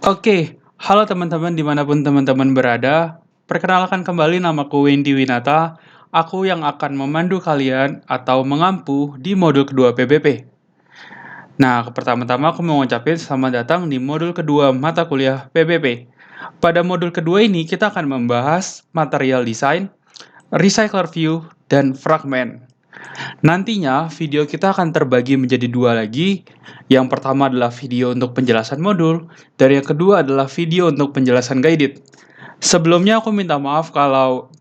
Oke, halo teman-teman dimanapun teman-teman berada. Perkenalkan kembali namaku Wendy Winata. Aku yang akan memandu kalian atau mengampu di modul kedua PBP. Nah, pertama-tama aku mau ngucapin selamat datang di modul kedua mata kuliah PBP. Pada modul kedua ini kita akan membahas material design, recycler view, dan fragment. Nantinya video kita akan terbagi menjadi dua lagi. Yang pertama adalah video untuk penjelasan modul, dan yang kedua adalah video untuk penjelasan guided. Sebelumnya aku minta maaf kalau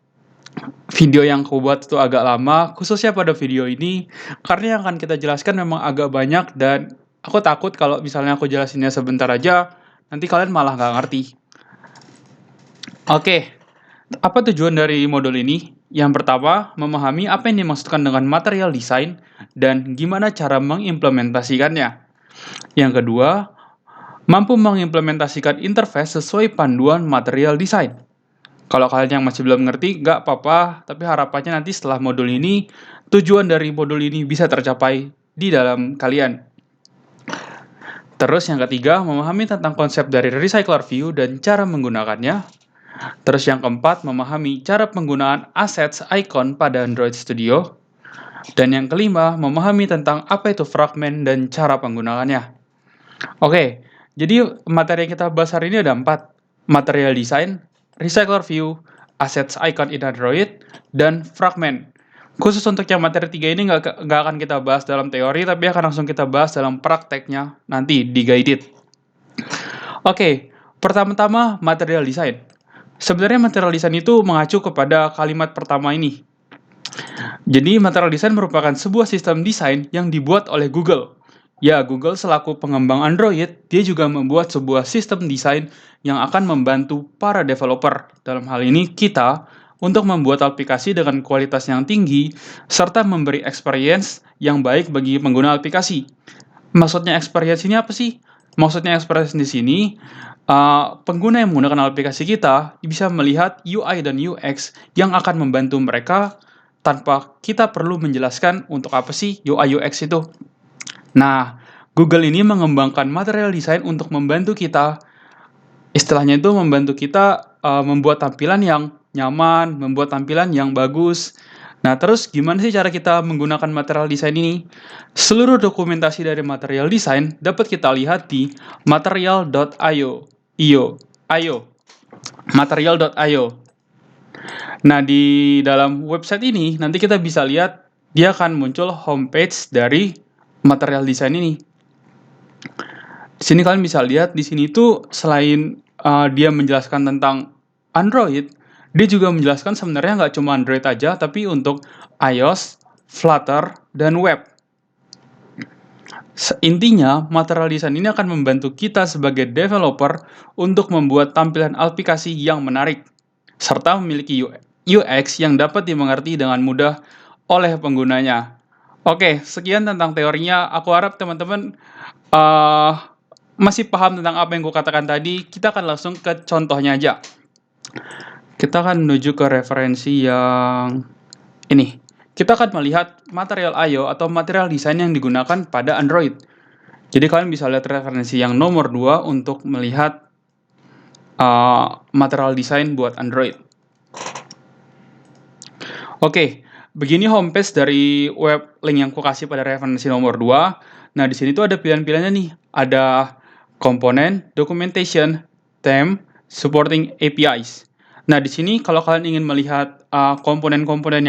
video yang aku buat itu agak lama, khususnya pada video ini, karena yang akan kita jelaskan memang agak banyak dan aku takut kalau misalnya aku jelasinnya sebentar aja, nanti kalian malah nggak ngerti. Oke, apa tujuan dari modul ini? Yang pertama, memahami apa yang dimaksudkan dengan material design dan gimana cara mengimplementasikannya. Yang kedua, mampu mengimplementasikan interface sesuai panduan material design. Kalau kalian yang masih belum ngerti, nggak apa-apa, tapi harapannya nanti setelah modul ini, tujuan dari modul ini bisa tercapai di dalam kalian. Terus yang ketiga, memahami tentang konsep dari recycler view dan cara menggunakannya. Terus yang keempat, memahami cara penggunaan assets icon pada Android Studio. Dan yang kelima, memahami tentang apa itu fragment dan cara penggunaannya. Oke, jadi materi yang kita bahas hari ini ada 4. Material design, recycler view, assets icon in Android, dan fragment. Khusus untuk yang materi 3 ini nggak akan kita bahas dalam teori, tapi akan langsung kita bahas dalam prakteknya nanti di guided. Oke, pertama-tama material design. Sebenarnya material design itu mengacu kepada kalimat pertama ini. Jadi material design merupakan sebuah sistem desain yang dibuat oleh Google. Ya, Google selaku pengembang Android, dia juga membuat sebuah sistem desain yang akan membantu para developer, dalam hal ini kita, untuk membuat aplikasi dengan kualitas yang tinggi, serta memberi experience yang baik bagi pengguna aplikasi. Maksudnya experience ini apa sih? Maksudnya experience di sini, pengguna yang menggunakan aplikasi kita bisa melihat UI dan UX yang akan membantu mereka tanpa kita perlu menjelaskan untuk apa sih UI UX itu. Nah, Google ini mengembangkan material design untuk membantu kita, istilahnya itu membantu kita membuat tampilan yang nyaman, membuat tampilan yang bagus. Nah, terus gimana sih cara kita menggunakan material design ini? Seluruh dokumentasi dari material design dapat kita lihat di material.io. Material.io. Nah, di dalam website ini nanti kita bisa lihat dia akan muncul homepage dari material design ini. Di sini kalian bisa lihat di sini tuh selain dia menjelaskan tentang Android, dia juga menjelaskan sebenarnya nggak cuma Android aja, tapi untuk iOS, Flutter, dan web. Intinya, material design ini akan membantu kita sebagai developer untuk membuat tampilan aplikasi yang menarik, serta memiliki UX yang dapat dimengerti dengan mudah oleh penggunanya. Oke, sekian tentang teorinya. Aku harap teman-teman masih paham tentang apa yang gue katakan tadi. Kita akan langsung ke contohnya aja. Kita akan menuju ke referensi yang ini. Kita akan melihat material I/O atau material desain yang digunakan pada Android. Jadi kalian bisa lihat referensi yang nomor 2 untuk melihat material desain buat Android. Oke, begini homepage dari web link yang aku kasih pada referensi nomor 2. Nah, di sini tuh ada pilihan-pilihannya nih. Ada komponen, documentation, theme, supporting APIs. Nah, di sini kalau kalian ingin melihat komponen-komponen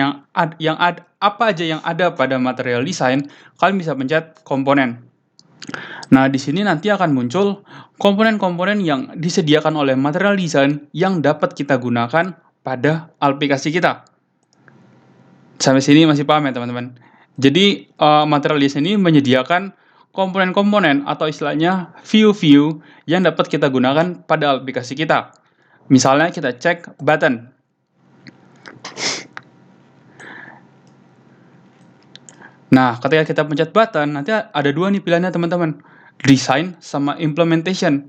apa aja yang ada pada material design, kalian bisa pencet komponen. Nah, di sini nanti akan muncul komponen-komponen yang disediakan oleh material design yang dapat kita gunakan pada aplikasi kita. Sampai sini masih paham ya, teman-teman? Jadi, material design ini menyediakan komponen-komponen atau istilahnya view-view yang dapat kita gunakan pada aplikasi kita. Misalnya kita cek button. Nah, ketika kita pencet button, nanti ada dua nih pilihannya, teman-teman. Design sama implementation.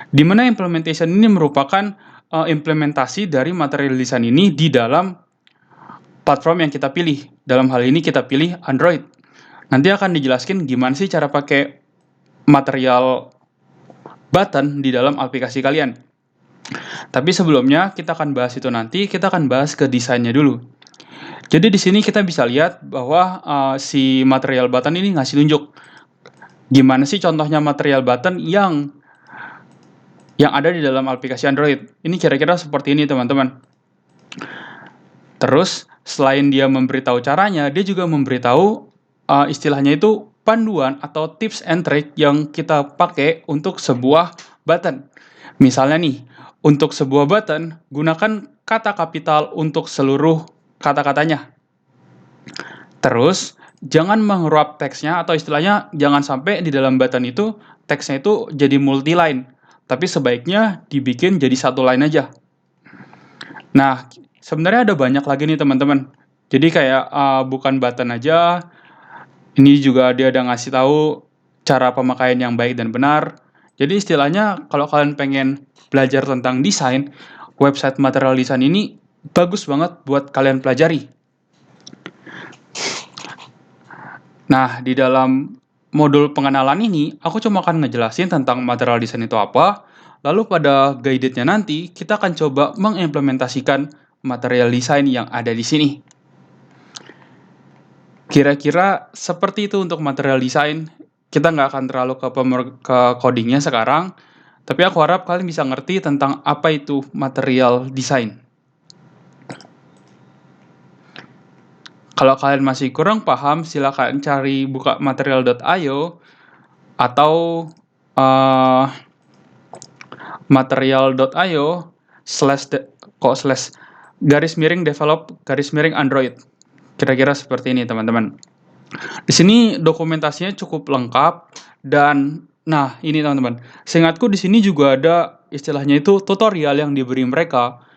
Di mana implementation ini merupakan implementasi dari material design ini di dalam platform yang kita pilih. Dalam hal ini kita pilih Android. Nanti akan dijelaskan gimana sih cara pakai material button di dalam aplikasi kalian. Tapi sebelumnya kita akan bahas itu nanti, kita akan bahas ke desainnya dulu. Jadi di sini kita bisa lihat bahwa si material button ini ngasih tunjuk gimana sih contohnya material button yang ada di dalam aplikasi Android. Ini kira-kira seperti ini teman-teman. Terus selain dia memberitahu caranya, dia juga memberitahu istilahnya itu panduan atau tips and trick yang kita pakai untuk sebuah button. Misalnya nih, untuk sebuah button, gunakan kata kapital untuk seluruh kata-katanya. Terus, jangan mengeruap teksnya atau istilahnya jangan sampai di dalam button itu teksnya itu jadi multi-line. Tapi sebaiknya dibikin jadi satu line aja. Nah, sebenarnya ada banyak lagi nih teman-teman. Jadi kayak bukan button aja, ini juga dia ada ngasih tahu cara pemakaian yang baik dan benar. Jadi istilahnya kalau kalian pengen belajar tentang desain, website Material Design ini bagus banget buat kalian pelajari. Nah, di dalam modul pengenalan ini, aku cuma akan ngejelasin tentang material design itu apa, lalu pada guided-nya nanti, kita akan coba mengimplementasikan material design yang ada di sini. Kira-kira seperti itu untuk material design. Kita nggak akan terlalu ke codingnya sekarang, tapi aku harap kalian bisa ngerti tentang apa itu material design. Kalau kalian masih kurang paham, silakan cari buka material.io atau material.io /develop/Android. Kira-kira seperti ini, teman-teman. Di sini dokumentasinya cukup lengkap dan nah, ini teman-teman. Seingatku di sini juga ada istilahnya itu tutorial yang diberi mereka.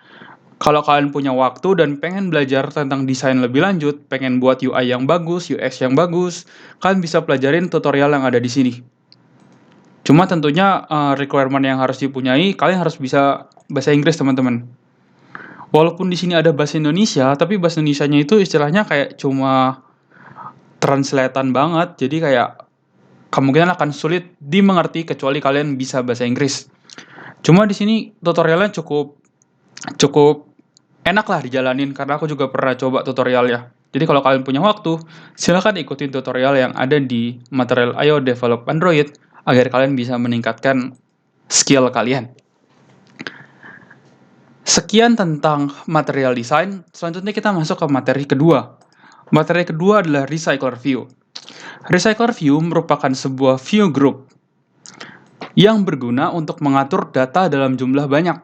Kalau kalian punya waktu dan pengen belajar tentang desain lebih lanjut, pengen buat UI yang bagus, UX yang bagus, kalian bisa pelajarin tutorial yang ada di sini. Cuma tentunya requirement yang harus dipunyai, kalian harus bisa bahasa Inggris, teman-teman. Walaupun di sini ada bahasa Indonesia, tapi bahasa Indonesianya itu istilahnya kayak cuma translatean banget, jadi kayak kemungkinan akan sulit dimengerti kecuali kalian bisa bahasa Inggris. Cuma di sini tutorialnya cukup enak lah dijalanin karena aku juga pernah coba tutorialnya. Jadi kalau kalian punya waktu, silahkan ikutin tutorial yang ada di Material.io Develop Android agar kalian bisa meningkatkan skill kalian. Sekian tentang material design, selanjutnya kita masuk ke materi kedua. Materi kedua adalah Recycler View. Recycler View merupakan sebuah view group yang berguna untuk mengatur data dalam jumlah banyak.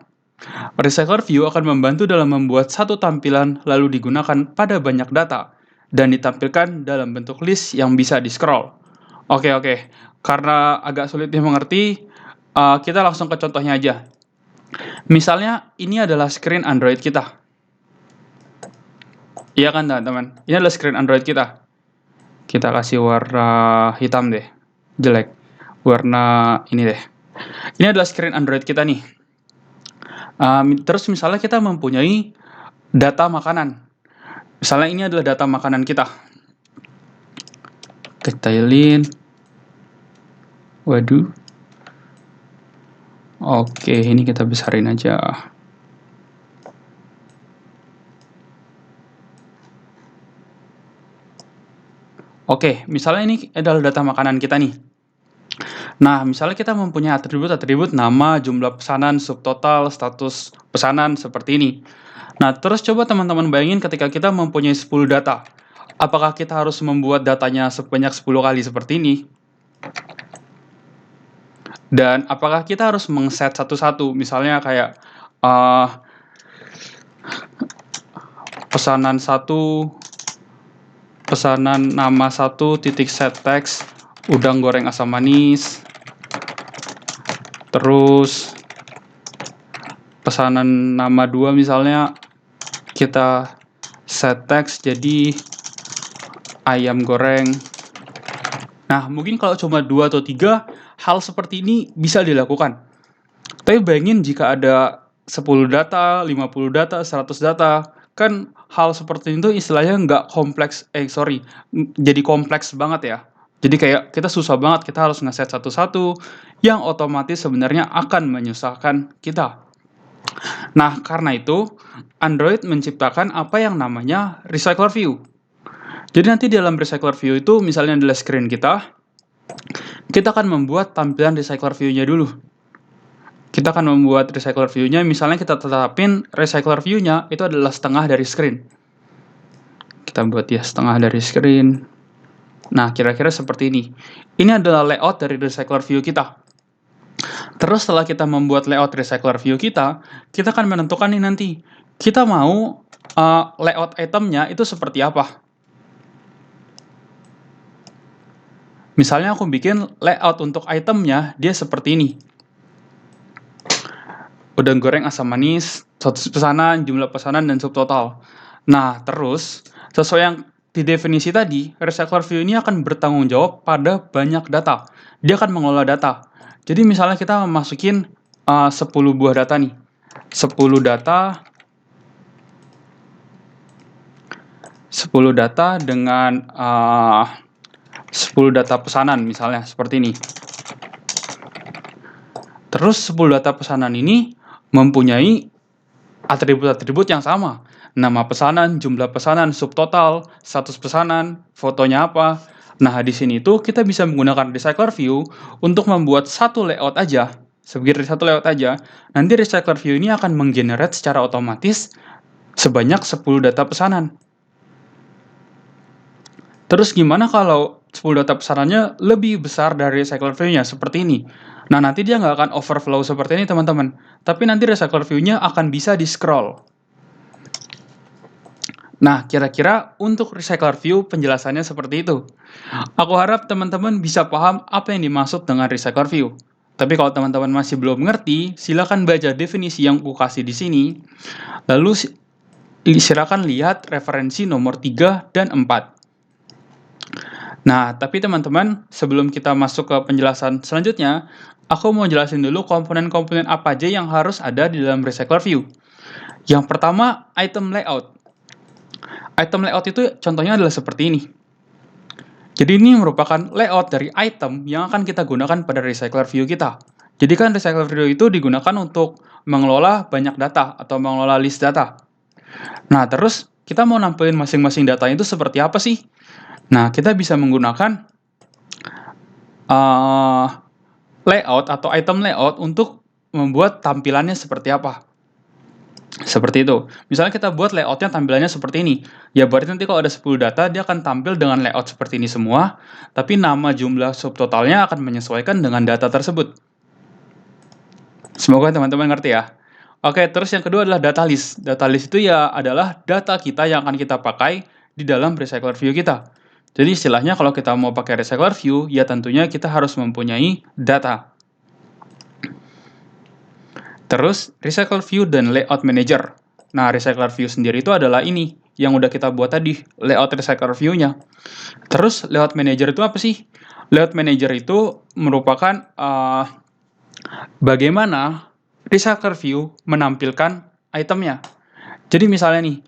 Recycler View akan membantu dalam membuat satu tampilan lalu digunakan pada banyak data dan ditampilkan dalam bentuk list yang bisa di-scroll. Oke. Karena agak sulit dimengerti, kita langsung ke contohnya aja. Misalnya, ini adalah screen Android kita. Iya kan, teman-teman? Ini adalah screen Android kita. Kita kasih warna hitam deh. Jelek. Warna ini deh. Ini adalah screen Android kita nih. Terus misalnya kita mempunyai data makanan. Misalnya ini adalah data makanan kita. Detailin. Waduh. Oke, ini kita besarin aja. Oke, misalnya ini adalah data makanan kita nih. Nah, misalnya kita mempunyai atribut-atribut nama, jumlah pesanan, subtotal, status pesanan, seperti ini. Nah, terus coba teman-teman bayangin ketika kita mempunyai 10 data. Apakah kita harus membuat datanya sebanyak 10 kali seperti ini? Dan apakah kita harus meng-set satu-satu? Misalnya kayak pesanan nama 1 titik set text, udang goreng asam manis. Terus pesanan nama 2 misalnya kita set text jadi ayam goreng. Nah, mungkin kalau cuma 2 atau 3, hal seperti ini bisa dilakukan. Tapi bayangin jika ada 10 data, 50 data, 100 data, kan hal seperti itu istilahnya nggak kompleks, jadi kompleks banget ya. Jadi kayak kita susah banget, kita harus ngeset satu-satu, yang otomatis sebenarnya akan menyusahkan kita. Nah, karena itu, Android menciptakan apa yang namanya Recycler View. Jadi nanti di dalam Recycler View itu, misalnya adalah screen kita akan membuat tampilan Recycler View-nya dulu. Kita akan membuat Recycler View-nya, misalnya kita tetapin Recycler View-nya itu adalah setengah dari screen. Kita buat ya setengah dari screen. Nah, kira-kira seperti ini. Ini adalah layout dari Recycler View kita. Terus setelah kita membuat layout Recycler View kita akan menentukan nih nanti, kita mau layout itemnya itu seperti apa. Misalnya aku bikin layout untuk itemnya, dia seperti ini. Udang goreng asam manis, status pesanan, jumlah pesanan, dan subtotal. Nah, terus, sesuai yang di definisi tadi, Recycler View ini akan bertanggung jawab pada banyak data. Dia akan mengelola data. Jadi misalnya kita masukin 10 buah data nih. 10 data dengan 10 data pesanan misalnya seperti ini. Terus 10 data pesanan ini mempunyai atribut-atribut yang sama. Nama pesanan, jumlah pesanan, subtotal, status pesanan, fotonya apa. Nah, di sini tuh kita bisa menggunakan Recycler View untuk membuat satu layout aja. Satu layout aja, nanti Recycler View ini akan menggenerate secara otomatis sebanyak 10 data pesanan. Terus gimana kalau 10 data pesanannya lebih besar dari Recycler View-nya, seperti ini? Nah, nanti dia nggak akan overflow seperti ini, teman-teman. Tapi nanti Recycler View-nya akan bisa di-scroll. Nah, kira-kira untuk Recycler View penjelasannya seperti itu. Aku harap teman-teman bisa paham apa yang dimaksud dengan Recycler View. Tapi kalau teman-teman masih belum mengerti, silakan baca definisi yang aku kasih di sini. Lalu silakan lihat referensi nomor 3 dan 4. Nah, tapi teman-teman, sebelum kita masuk ke penjelasan selanjutnya, aku mau jelasin dulu komponen-komponen apa aja yang harus ada di dalam Recycler View. Yang pertama, item layout. Item layout itu contohnya adalah seperti ini. Jadi ini merupakan layout dari item yang akan kita gunakan pada Recycler View kita. Jadi kan Recycler View itu digunakan untuk mengelola banyak data atau mengelola list data. Nah, terus kita mau nampilin masing-masing data itu seperti apa sih? Nah, kita bisa menggunakan layout atau item layout untuk membuat tampilannya seperti apa. Seperti itu. Misalnya kita buat layoutnya tampilannya seperti ini. Ya berarti nanti kalau ada 10 data, dia akan tampil dengan layout seperti ini semua, tapi nama jumlah subtotalnya akan menyesuaikan dengan data tersebut. Semoga teman-teman ngerti ya. Oke, terus yang kedua adalah data list. Data list itu ya adalah data kita yang akan kita pakai di dalam Recycler View kita. Jadi istilahnya kalau kita mau pakai Recycler View, ya tentunya kita harus mempunyai data. Terus, Recycler View dan Layout Manager. Nah, Recycler View sendiri itu adalah ini, yang udah kita buat tadi, layout Recycler View-nya. Terus, Layout Manager itu apa sih? Layout Manager itu merupakan bagaimana Recycler View menampilkan itemnya. Jadi misalnya nih,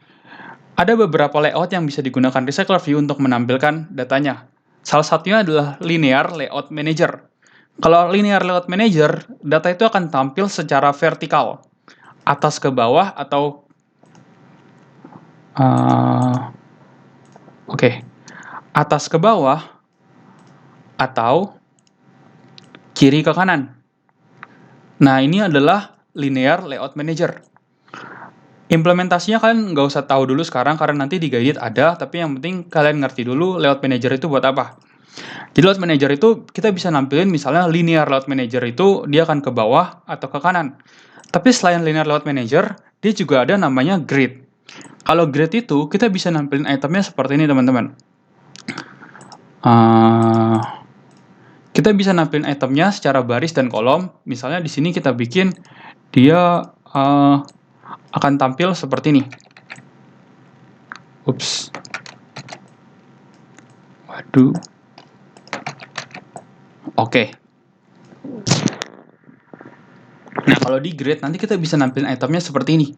ada beberapa layout yang bisa digunakan Recycler View untuk menampilkan datanya. Salah satunya adalah Linear Layout Manager. Kalau Linear Layout Manager, data itu akan tampil secara vertikal, atas ke bawah atau atas ke bawah atau kiri ke kanan. Nah, ini adalah Linear Layout Manager. Implementasinya kalian nggak usah tahu dulu sekarang karena nanti di guide ada, tapi yang penting kalian ngerti dulu Layout Manager itu buat apa. Jadi Layout Manager itu kita bisa nampilin misalnya Linear Layout Manager itu dia akan ke bawah atau ke kanan. Tapi selain Linear Layout Manager, dia juga ada namanya Grid. Kalau Grid itu kita bisa nampilin itemnya seperti ini teman-teman. Kita bisa nampilin itemnya secara baris dan kolom. Misalnya di sini kita bikin dia akan tampil seperti ini. Ups. Waduh. Oke. Nah, kalau di grid nanti kita bisa nampilin itemnya seperti ini.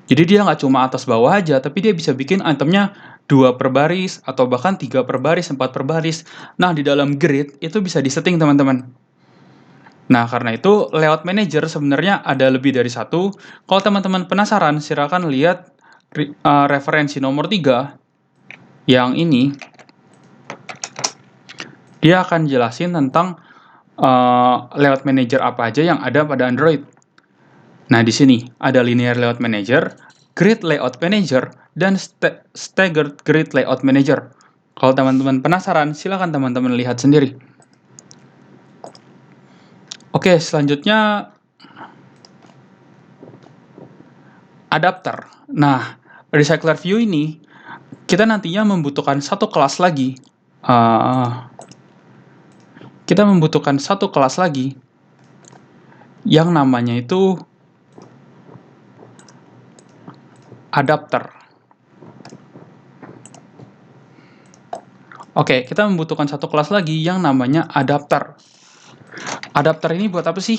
Jadi dia nggak cuma atas bawah aja, tapi dia bisa bikin itemnya 2 per baris, atau bahkan 3 per baris, 4 per baris. Nah, di dalam grid itu bisa disetting teman-teman. Nah, karena itu layout manager sebenarnya ada lebih dari satu. Kalau teman-teman penasaran, silakan lihat referensi nomor 3 yang ini. Dia akan jelasin tentang layout manager apa aja yang ada pada Android. Nah, di sini ada linear layout manager, grid layout manager, dan staggered grid layout manager. Kalau teman-teman penasaran, silakan teman-teman lihat sendiri. Oke, selanjutnya adapter. Nah, Recycler View ini kita nantinya membutuhkan satu kelas lagi. Kita membutuhkan satu kelas lagi yang namanya itu adapter. Oke, kita membutuhkan satu kelas lagi yang namanya adapter. Adapter ini buat apa sih?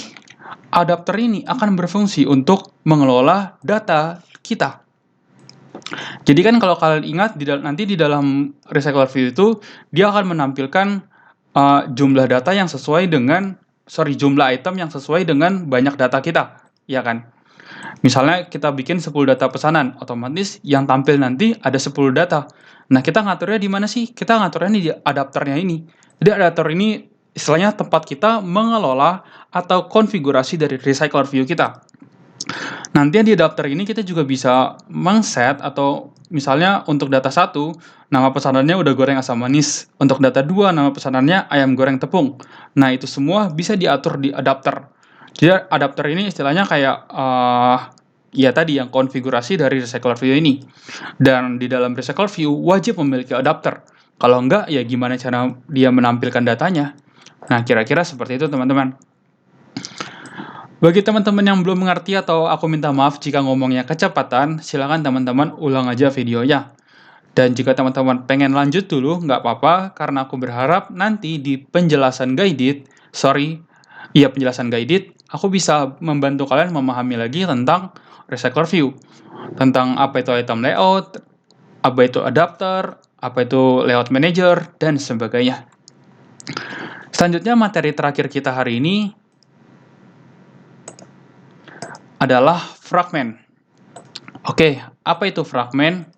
Adapter ini akan berfungsi untuk mengelola data kita. Jadi kan kalau kalian ingat, nanti di dalam Recycler View itu, dia akan menampilkan jumlah data yang sesuai dengan, jumlah item yang sesuai dengan banyak data kita, ya kan? Misalnya kita bikin 10 data pesanan, otomatis yang tampil nanti ada 10 data. Nah, kita ngaturnya di mana sih? Kita ngaturnya di adapternya ini. Jadi adapter ini istilahnya tempat kita mengelola atau konfigurasi dari Recycler View kita. Nanti di adapter ini kita juga bisa mengset atau misalnya untuk data 1, nama pesanannya udah goreng asam manis. Untuk data 2, nama pesanannya ayam goreng tepung. Nah, itu semua bisa diatur di adapter. Jadi adapter ini istilahnya kayak ya tadi yang konfigurasi dari Recycler View ini. Dan di dalam Recycler View wajib memiliki adapter. Kalau enggak, ya gimana cara dia menampilkan datanya? Nah, kira-kira seperti itu teman-teman. Bagi teman-teman yang belum mengerti atau aku minta maaf jika ngomongnya kecepatan, silakan teman-teman ulang aja videonya. Dan jika teman-teman pengen lanjut dulu, nggak apa-apa, karena aku berharap nanti di penjelasan guided, penjelasan guided, aku bisa membantu kalian memahami lagi tentang Recycler View. Tentang apa itu item layout, apa itu adapter, apa itu layout manager, dan sebagainya. Selanjutnya materi terakhir kita hari ini adalah fragment. Oke, apa itu fragment?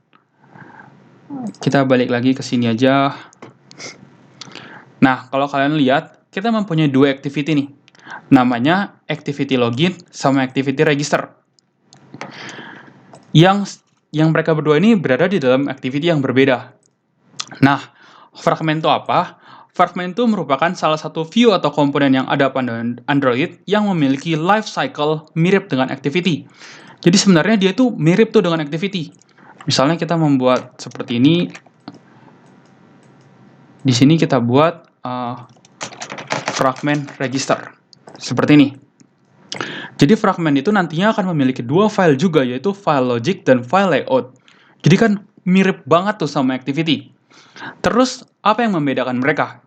Kita balik lagi ke sini aja. Nah, kalau kalian lihat, kita mempunyai dua activity nih. Namanya activity login sama activity register. Yang mereka berdua ini berada di dalam activity yang berbeda. Nah, fragment itu apa? Fragment itu merupakan salah satu view atau komponen yang ada pada Android yang memiliki life cycle mirip dengan activity. Jadi sebenarnya dia tuh mirip tuh dengan activity. Misalnya kita membuat seperti ini. Di sini kita buat fragment register. Seperti ini. Jadi fragment itu nantinya akan memiliki dua file juga, yaitu file logic dan file layout. Jadi kan mirip banget tuh sama activity. Terus, apa yang membedakan mereka?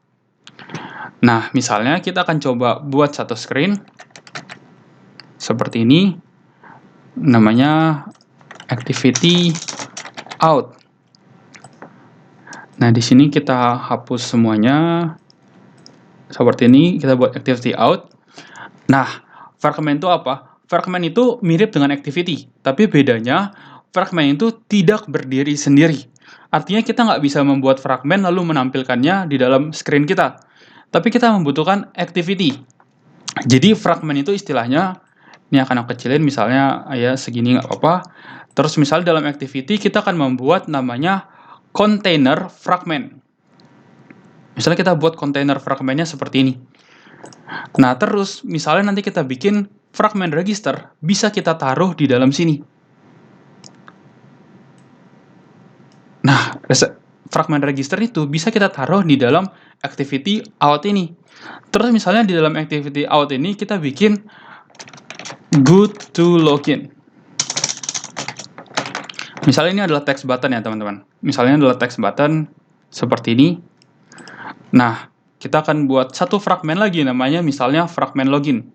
Nah, misalnya kita akan coba buat satu screen. Seperti ini. Namanya activity out. Nah, di sini kita hapus semuanya. Seperti ini, kita buat activity out. Nah, fragment itu apa? Fragment itu mirip dengan activity, tapi bedanya fragment itu tidak berdiri sendiri. Artinya kita nggak bisa membuat fragment lalu menampilkannya di dalam screen kita. Tapi kita membutuhkan activity. Jadi fragment itu istilahnya, ini akan aku kecilin misalnya ya segini nggak apa-apa. Terus misalnya dalam activity kita akan membuat namanya container fragment. Misalnya kita buat container fragmentnya seperti ini. Nah, terus misalnya nanti kita bikin fragment register, bisa kita taruh di dalam sini. Nah, fragment register itu bisa kita taruh di dalam activity out ini. Terus misalnya di dalam activity out ini kita bikin good to login. Misalnya ini adalah text button ya teman-teman. Misalnya adalah text button seperti ini. Nah, kita akan buat satu fragment lagi namanya misalnya fragment login.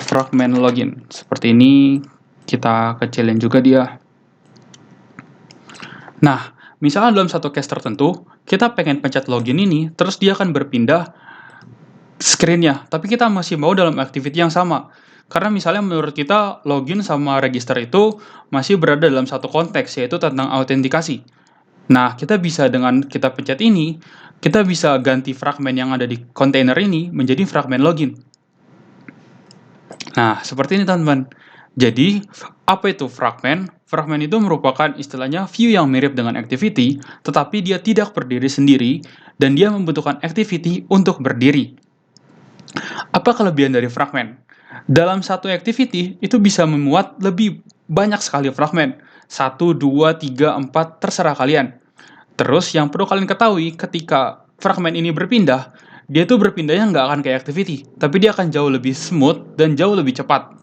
Fragment login. Seperti ini, kita kecilin juga dia. Nah, misalnya dalam satu case tertentu, kita pengen pencet login ini, terus dia akan berpindah screen-nya, tapi kita masih mau dalam activity yang sama. Karena misalnya menurut kita login sama register itu masih berada dalam satu konteks, yaitu tentang autentikasi. Nah, kita bisa dengan kita pencet ini, kita bisa ganti fragmen yang ada di kontainer ini menjadi fragmen login. Nah, seperti ini teman-teman. Jadi, apa itu fragmen? Fragmen itu merupakan istilahnya view yang mirip dengan activity, tetapi dia tidak berdiri sendiri, dan dia membutuhkan activity untuk berdiri. Apa kelebihan dari fragmen? Dalam satu activity, itu bisa memuat lebih banyak sekali fragmen. 1, 2, 3, 4, terserah kalian. Terus yang perlu kalian ketahui ketika fragmen ini berpindah, dia tuh berpindahnya nggak akan kayak activity, tapi dia akan jauh lebih smooth dan jauh lebih cepat.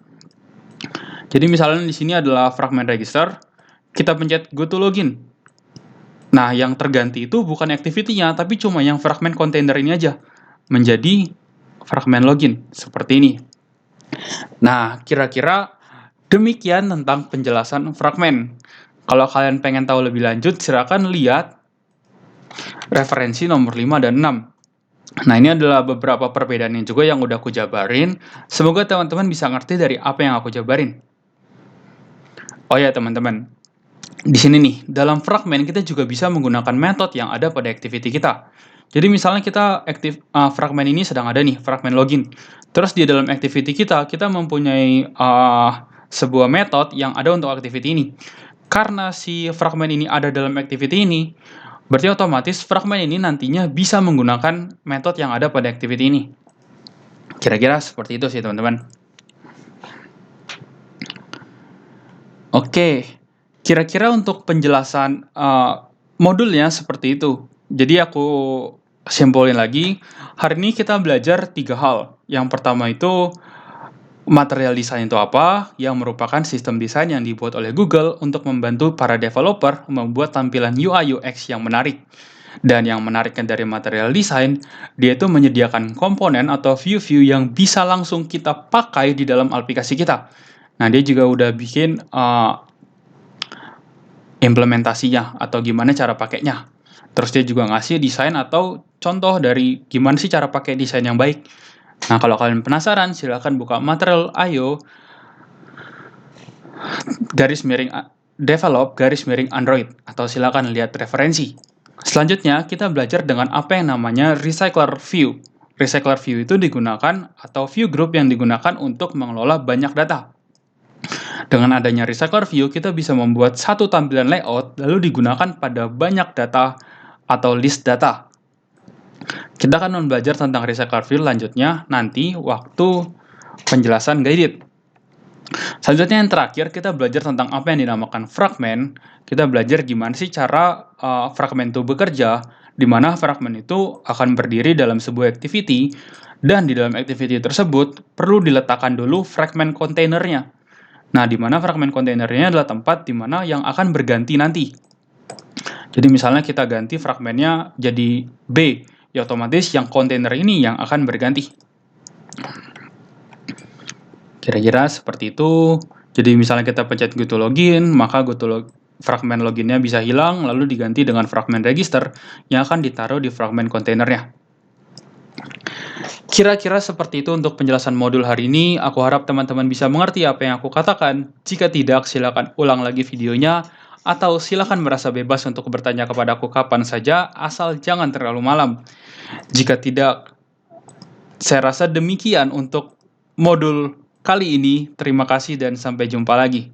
Jadi misalnya di sini adalah fragmen register, kita pencet go to login. Nah, yang terganti itu bukan activity-nya, tapi cuma yang fragmen container ini aja, menjadi fragmen login, seperti ini. Nah, kira-kira demikian tentang penjelasan fragmen. Kalau kalian pengen tahu lebih lanjut, silakan lihat referensi nomor 5 dan 6. Nah, ini adalah beberapa perbedaannya juga yang udah aku jabarin. Semoga teman-teman bisa ngerti dari apa yang aku jabarin. Oh ya, teman-teman. Di sini nih, dalam fragmen kita juga bisa menggunakan metode yang ada pada activity kita. Jadi misalnya kita fragmen ini sedang ada nih, fragmen login. Terus di dalam activity kita mempunyai sebuah metode yang ada untuk activity ini. Karena si fragmen ini ada dalam activity ini, berarti otomatis fragmen ini nantinya bisa menggunakan metode yang ada pada activity ini. Kira-kira seperti itu sih, teman-teman. Oke, kira-kira untuk penjelasan modulnya seperti itu. Jadi aku simpulin lagi, hari ini kita belajar 3 hal. Yang pertama itu material design itu apa, yang merupakan sistem desain yang dibuat oleh Google untuk membantu para developer membuat tampilan UI UX yang menarik. Dan yang menariknya dari material design, dia itu menyediakan komponen atau view-view yang bisa langsung kita pakai di dalam aplikasi kita. Nah, dia juga udah bikin implementasinya atau gimana cara pakainya. Terus dia juga ngasih desain atau contoh dari gimana sih cara pakai desain yang baik. Nah, kalau kalian penasaran, silakan buka Material.io develop Android atau silakan lihat referensi. Selanjutnya, kita belajar dengan apa yang namanya recycler view. Recycler view itu digunakan atau view group yang digunakan untuk mengelola banyak data. Dengan adanya recycler view, kita bisa membuat satu tampilan layout lalu digunakan pada banyak data atau list data. Kita akan belajar tentang recycler view lanjutnya nanti waktu penjelasan guided. Selanjutnya yang terakhir, kita belajar tentang apa yang dinamakan fragmen. Kita belajar gimana sih cara fragmen itu bekerja, di mana fragmen itu akan berdiri dalam sebuah activity, dan di dalam activity tersebut perlu diletakkan dulu fragmen kontainernya. Nah, di mana fragmen kontainernya adalah tempat di mana yang akan berganti nanti. Jadi misalnya kita ganti fragmennya jadi B, ya otomatis yang kontainer ini yang akan berganti. Kira-kira seperti itu. Jadi misalnya kita pencet go to login, maka fragmen loginnya bisa hilang, lalu diganti dengan fragmen register yang akan ditaruh di fragmen kontainernya. Kira-kira seperti itu untuk penjelasan modul hari ini. Aku harap teman-teman bisa mengerti apa yang aku katakan. Jika tidak, silakan ulang lagi videonya, atau silakan merasa bebas untuk bertanya kepada aku kapan saja, asal jangan terlalu malam. Jika tidak, saya rasa demikian untuk modul kali ini. Terima kasih dan sampai jumpa lagi.